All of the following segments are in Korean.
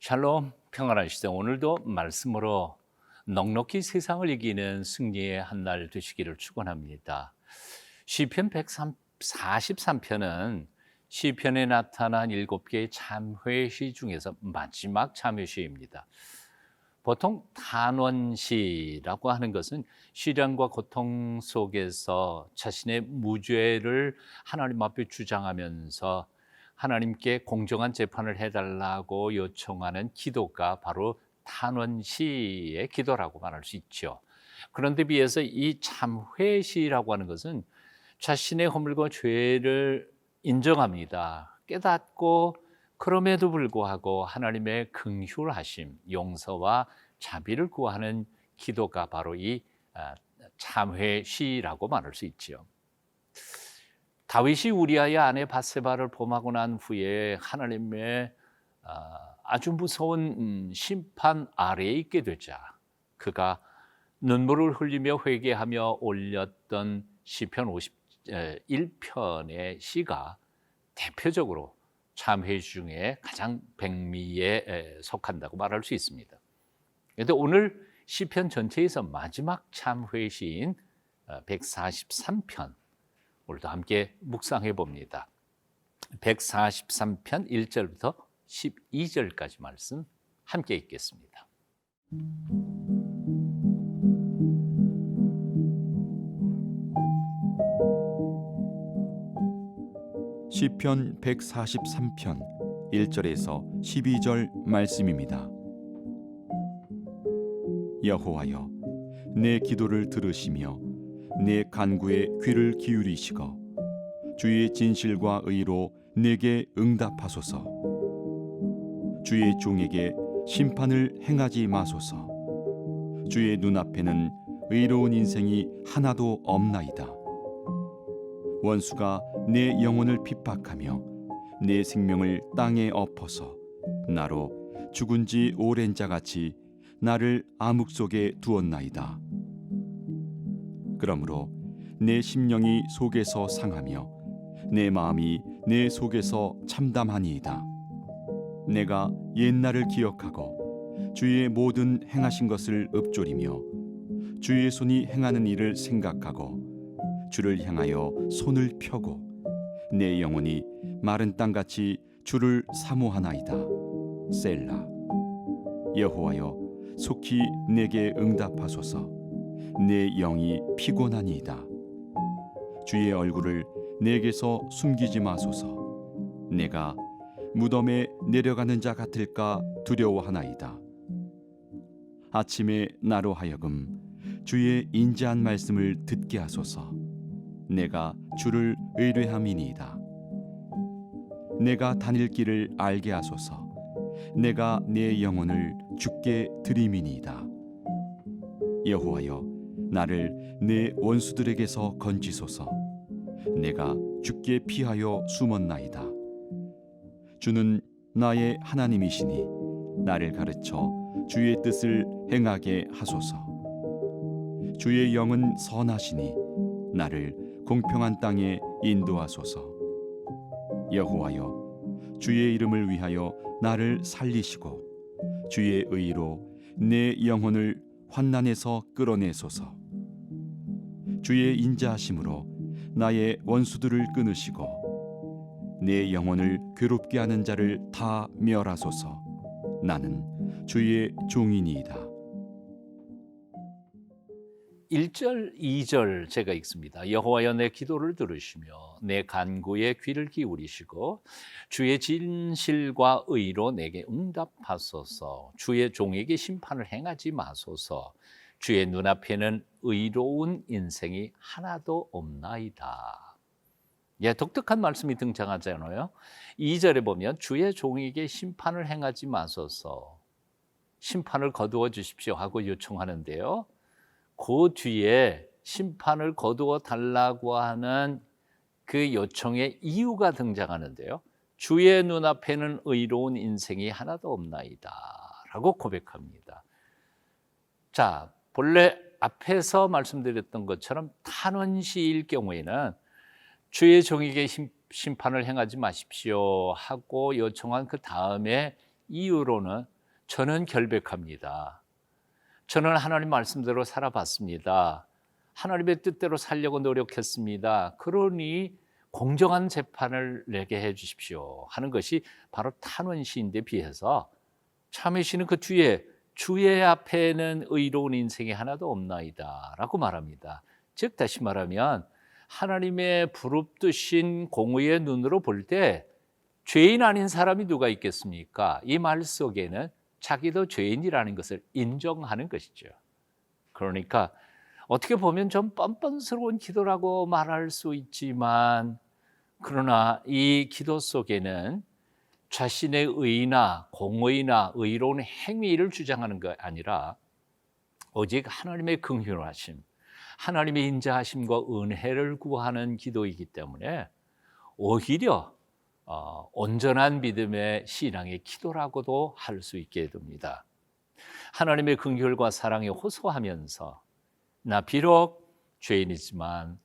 샬롬, 평안한 시대. 오늘도 말씀으로 넉넉히 세상을 이기는 승리의 한 날 되시기를 축원합니다. 시편 143편은 시편에 나타난 7개의 참회시 중에서 마지막 참회시입니다. 보통 탄원시라고 하는 것은 시련과 고통 속에서 자신의 무죄를 하나님 앞에 주장하면서 하나님께 공정한 재판을 해달라고 요청하는 기도가 바로 탄원시의 기도라고 말할 수 있죠. 그런데 비해서 이 참회시라고 하는 것은 자신의 허물과 죄를 인정합니다. 깨닫고 그럼에도 불구하고 하나님의 긍휼하심, 용서와 자비를 구하는 기도가 바로 이 참회시라고 말할 수 있죠. 다윗이 우리아의 아내 밧세바를 범하고 난 후에 하나님의 아주 무서운 심판 아래에 있게 되자 그가 눈물을 흘리며 회개하며 올렸던 시편 51편의 시가 대표적으로 참회시 중에 가장 백미에 속한다고 말할 수 있습니다. 그런데 오늘 시편 전체에서 마지막 참회시인 143편 오늘도 함께 묵상해 봅니다. 143편 1절부터 12절까지 말씀 함께 읽겠습니다. 시편 143편 1절에서 12절 말씀입니다. 여호와여, 내 기도를 들으시며 내 간구에 귀를 기울이시고 주의 진실과 의로 내게 응답하소서. 주의 종에게 심판을 행하지 마소서. 주의 눈앞에는 의로운 인생이 하나도 없나이다. 원수가 내 영혼을 핍박하며 내 생명을 땅에 엎어서 나로 죽은 지 오랜 자같이 나를 암흑 속에 두었나이다. 그러므로 내 심령이 속에서 상하며 내 마음이 내 속에서 참담하니이다. 내가 옛날을 기억하고 주의 모든 행하신 것을 읊조리며 주의 손이 행하는 일을 생각하고 주를 향하여 손을 펴고 내 영혼이 마른 땅같이 주를 사모하나이다. 셀라. 여호와여, 속히 내게 응답하소서. 내 영이 피곤하니이다. 주의 얼굴을 내게서 숨기지 마소서. 내가 무덤에 내려가는 자 같을까 두려워하나이다. 아침에 나로 하여금 주의 인자한 말씀을 듣게 하소서. 내가 주를 의뢰함이니이다. 내가 다닐 길을 알게 하소서. 내가 내 영혼을 주께 드림이니이다. 여호와여, 나를 내 원수들에게서 건지소서. 내가 주께 피하여 숨었나이다. 주는 나의 하나님이시니 나를 가르쳐 주의 뜻을 행하게 하소서. 주의 영은 선하시니 나를 공평한 땅에 인도하소서. 여호와여, 주의 이름을 위하여 나를 살리시고 주의 의로 내 영혼을 환난에서 끌어내소서. 주의 인자하심으로 나의 원수들을 끊으시고 내 영혼을 괴롭게 하는 자를 다 멸하소서. 나는 주의 종이니이다. 1절, 2절 제가 읽습니다. 여호와여, 내 기도를 들으시며 내 간구에 귀를 기울이시고 주의 진실과 의로 내게 응답하소서. 주의 종에게 심판을 행하지 마소서. 주의 눈앞에는 의로운 인생이 하나도 없나이다. 예, 독특한 말씀이 등장하잖아요. 2절에 보면 주의 종에게 심판을 행하지 마소서. 심판을 거두어 주십시오 하고 요청하는데요. 그 뒤에 심판을 거두어 달라고 하는 그 요청의 이유가 등장하는데요. 주의 눈앞에는 의로운 인생이 하나도 없나이다 라고 고백합니다. 자, 본래 앞에서 말씀드렸던 것처럼 탄원시일 경우에는 주의 종에게 심판을 행하지 마십시오 하고 요청한 그 다음에 이유로는 저는 결백합니다. 저는 하나님 말씀대로 살아봤습니다. 하나님의 뜻대로 살려고 노력했습니다. 그러니 공정한 재판을 내게 해 주십시오 하는 것이 바로 탄원 시인에 비해서 참회 시는 그 뒤에 주의 앞에는 의로운 인생이 하나도 없나이다 라고 말합니다. 즉 다시 말하면 하나님의 부릅뜨신 공의의 눈으로 볼 때 죄인 아닌 사람이 누가 있겠습니까? 이 말 속에는 자기도 죄인이라는 것을 인정하는 것이죠. 그러니까 어떻게 보면 좀 뻔뻔스러운 기도라고 말할 수 있지만, 그러나 이 기도 속에는 자신의 의나 공의나 의로운 행위를 주장하는 것 아니라 오직 하나님의 긍휼하심, 하나님의 인자하심과 은혜를 구하는 기도이기 때문에 오히려 온전한 믿음의 신앙의 기도라고도 할 수 있게 됩니다. 하나님의 긍휼과 사랑에 호소하면서 나 비록 죄인이지만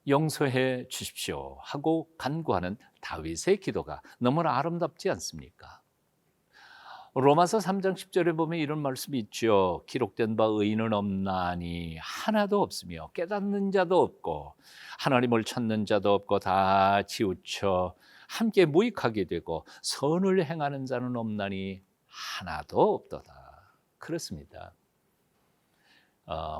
용서해 주십시오 하고 간구하는 다윗의 기도가 너무나 아름답지 않습니까? 로마서 3장 10절에 보면 이런 말씀이 있죠. 기록된 바 의인은 없나니 하나도 없으며 깨닫는 자도 없고 하나님을 찾는 자도 없고 다 치우쳐 함께 무익하게 되고 선을 행하는 자는 없나니 하나도 없도다. 그렇습니다.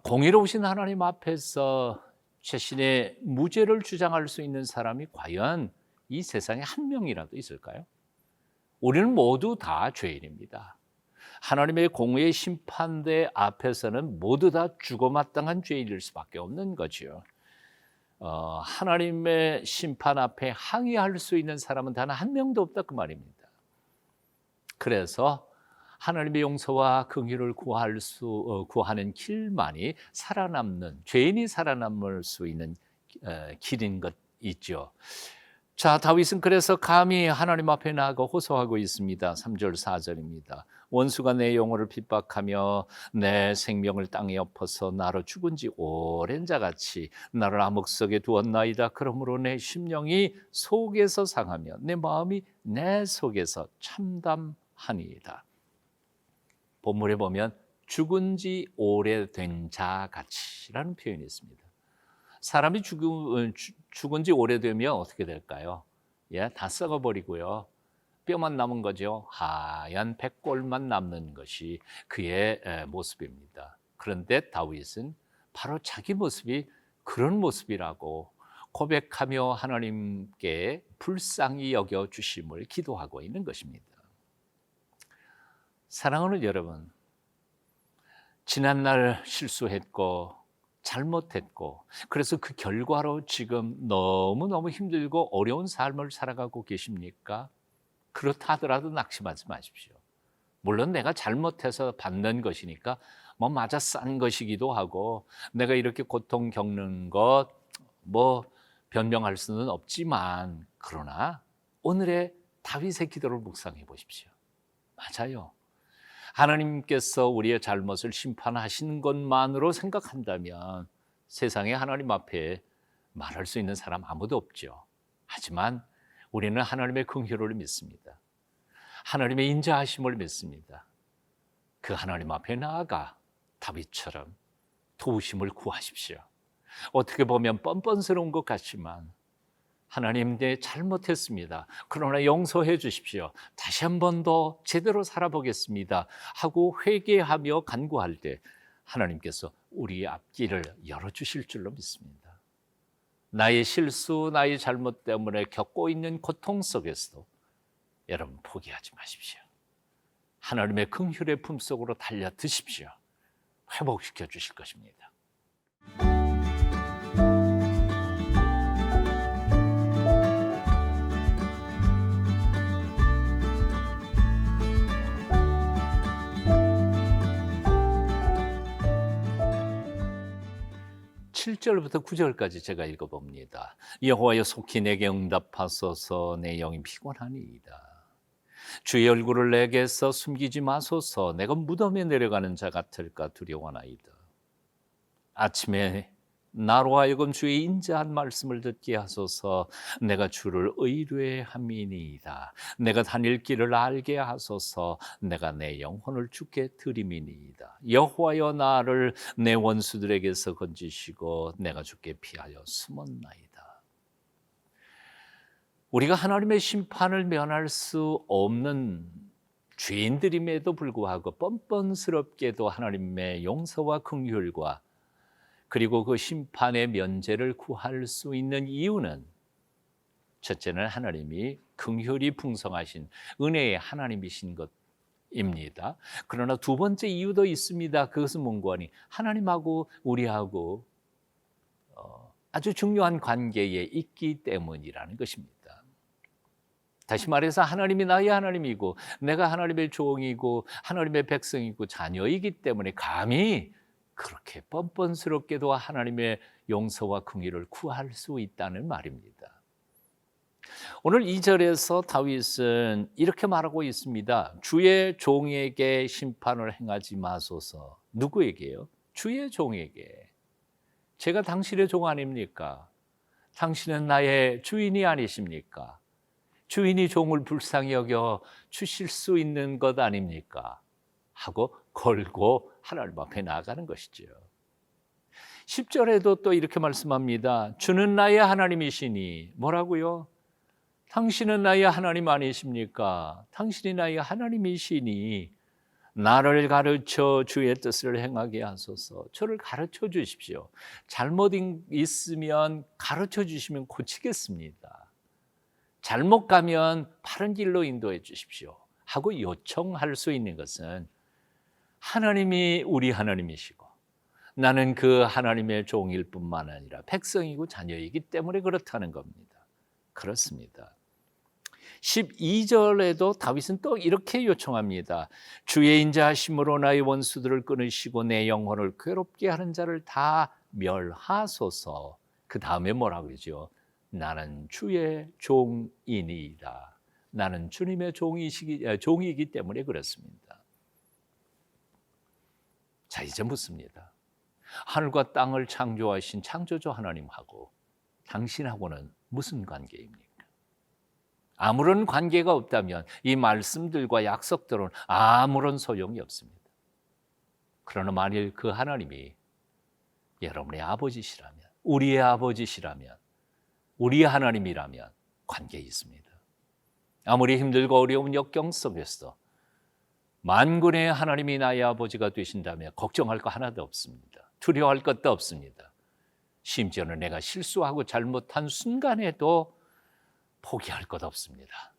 공의로우신 하나님 앞에서 자신의 무죄를 주장할 수 있는 사람이 과연 이 세상에 한 명이라도 있을까요? 우리는 모두 다 죄인입니다. 하나님의 공의의 심판대 앞에서는 모두 다 죽어마땅한 죄인일 수밖에 없는 거죠. 하나님의 심판 앞에 항의할 수 있는 사람은 단 한 명도 없다 그 말입니다. 그래서 하나님의 용서와 긍휼을 구하는 길만이 살아남는, 죄인이 살아남을 수 있는 길인 것 있죠. 자, 다윗은 그래서 감히 하나님 앞에 나아가 호소하고 있습니다. 3절 4절입니다. 원수가 내 영혼을 핍박하며 내 생명을 땅에 엎어서 나로 죽은 지 오랜 자같이 나를 암흑 속에 두었나이다. 그러므로 내 심령이 속에서 상하며 내 마음이 내 속에서 참담하니이다. 본문에 보면 죽은 지 오래된 자같이라는 표현이 있습니다. 사람이 죽은 지 오래되면 어떻게 될까요? 다 썩어버리고요. 뼈만 남은 거죠. 하얀 백골만 남는 것이 그의 모습입니다. 그런데 다윗은 바로 자기 모습이 그런 모습이라고 고백하며 하나님께 불쌍히 여겨주심을 기도하고 있는 것입니다. 사랑하는 여러분, 지난날 실수했고 잘못했고 그래서 그 결과로 지금 너무너무 힘들고 어려운 삶을 살아가고 계십니까? 그렇다 하더라도 낙심하지 마십시오. 물론 내가 잘못해서 받는 것이니까 맞아 싼 것이기도 하고 내가 이렇게 고통 겪는 것 변명할 수는 없지만, 그러나 오늘의 다윗의 기도를 묵상해 보십시오. 맞아요. 하나님께서 우리의 잘못을 심판하시는 것만으로 생각한다면 세상에 하나님 앞에 말할 수 있는 사람 아무도 없죠. 하지만 우리는 하나님의 긍휼을 믿습니다. 하나님의 인자하심을 믿습니다. 그 하나님 앞에 나아가 다윗처럼 도우심을 구하십시오. 어떻게 보면 뻔뻔스러운 것 같지만 하나님, 내 잘못했습니다. 그러나 용서해 주십시오. 다시 한 번 더 제대로 살아보겠습니다 하고 회개하며 간구할 때 하나님께서 우리의 앞길을 열어주실 줄로 믿습니다. 나의 실수, 나의 잘못 때문에 겪고 있는 고통 속에서도 여러분 포기하지 마십시오. 하나님의 긍휼의 품속으로 달려드십시오. 회복시켜 주실 것입니다. 7절부터 9절까지 제가 읽어봅니다. 여호와여 속히 내게 응답하소서. 내 영이 피곤하니이다. 주의 얼굴을 내게서 숨기지 마소서. 내가 무덤에 내려가는 자 같을까 두려워나이다. 아침에 나로 하여금 주의 인자한 말씀을 듣게 하소서. 내가 주를 의뢰함이니이다. 내가 다닐 길을 알게 하소서. 내가 내 영혼을 주께 드림이니이다. 여호와여, 나를 내 원수들에게서 건지시고 내가 주께 피하여 숨었나이다. 우리가 하나님의 심판을 면할 수 없는 죄인들임에도 불구하고 뻔뻔스럽게도 하나님의 용서와 긍휼과 그리고 그 심판의 면제를 구할 수 있는 이유는, 첫째는 하나님이 긍휼이 풍성하신 은혜의 하나님이신 것입니다. 그러나 두 번째 이유도 있습니다. 그것은 뭔고 하니 하나님하고 우리하고 아주 중요한 관계에 있기 때문이라는 것입니다. 다시 말해서 하나님이 나의 하나님이고 내가 하나님의 종이고 하나님의 백성이고 자녀이기 때문에 감히 그렇게 뻔뻔스럽게도 하나님의 용서와 긍휼을 구할 수 있다는 말입니다. 오늘 2절에서 다윗은 이렇게 말하고 있습니다. 주의 종에게 심판을 행하지 마소서. 누구에게요? 주의 종에게. 제가 당신의 종 아닙니까? 당신은 나의 주인이 아니십니까? 주인이 종을 불쌍히 여겨 주실 수 있는 것 아닙니까? 하고 걸고 하나님 앞에 나아가는 것이죠. 10절에도 또 이렇게 말씀합니다. 주는 나의 하나님이시니, 뭐라고요? 당신은 나의 하나님 아니십니까? 당신이 나의 하나님이시니 나를 가르쳐 주의 뜻을 행하게 하소서. 저를 가르쳐 주십시오. 잘못 있으면 가르쳐 주시면 고치겠습니다. 잘못 가면 바른 길로 인도해 주십시오 하고 요청할 수 있는 것은 하나님이 우리 하나님이시고 나는 그 하나님의 종일 뿐만 아니라 백성이고 자녀이기 때문에 그렇다는 겁니다. 그렇습니다. 12절에도 다윗은 또 이렇게 요청합니다. 주의 인자하심으로 나의 원수들을 끊으시고 내 영혼을 괴롭게 하는 자를 다 멸하소서. 그 다음에 뭐라고 그러죠? 나는 주의 종이니이다. 나는 주님의 종이기 때문에 그렇습니다. 자, 이제 묻습니다. 하늘과 땅을 창조하신 창조주 하나님하고 당신하고는 무슨 관계입니까? 아무런 관계가 없다면 이 말씀들과 약속들은 아무런 소용이 없습니다. 그러나 만일 그 하나님이 여러분의 아버지시라면, 우리의 아버지시라면, 우리의 하나님이라면 관계 있습니다. 아무리 힘들고 어려운 역경 속에서 만군의 하나님이 나의 아버지가 되신다면 걱정할 거 하나도 없습니다. 두려워할 것도 없습니다. 심지어는 내가 실수하고 잘못한 순간에도 포기할 것 없습니다.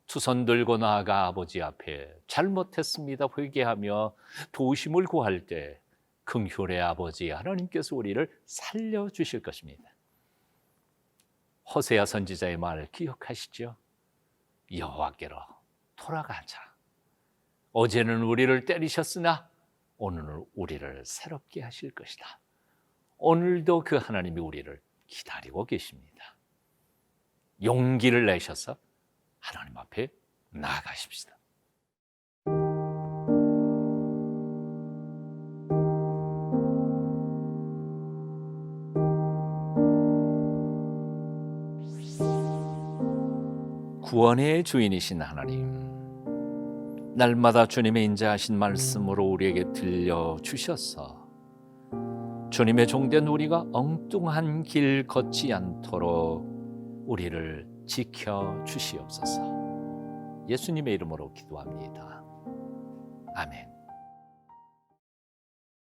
두 손 들고 나아가 아버지 앞에 잘못했습니다 회개하며 도우심을 구할 때 긍휼의 아버지 하나님께서 우리를 살려주실 것입니다. 호세아 선지자의 말을 기억하시죠? 여호와께로 돌아가자. 어제는 우리를 때리셨으나 오늘은 우리를 새롭게 하실 것이다. 오늘도 그 하나님이 우리를 기다리고 계십니다. 용기를 내셔서 하나님 앞에 나아가십시다. 구원의 주인이신 하나님, 날마다 주님의 인자하신 말씀으로 우리에게 들려주셔서 주님의 종된 우리가 엉뚱한 길 걷지 않도록 우리를 지켜주시옵소서. 예수님의 이름으로 기도합니다. 아멘.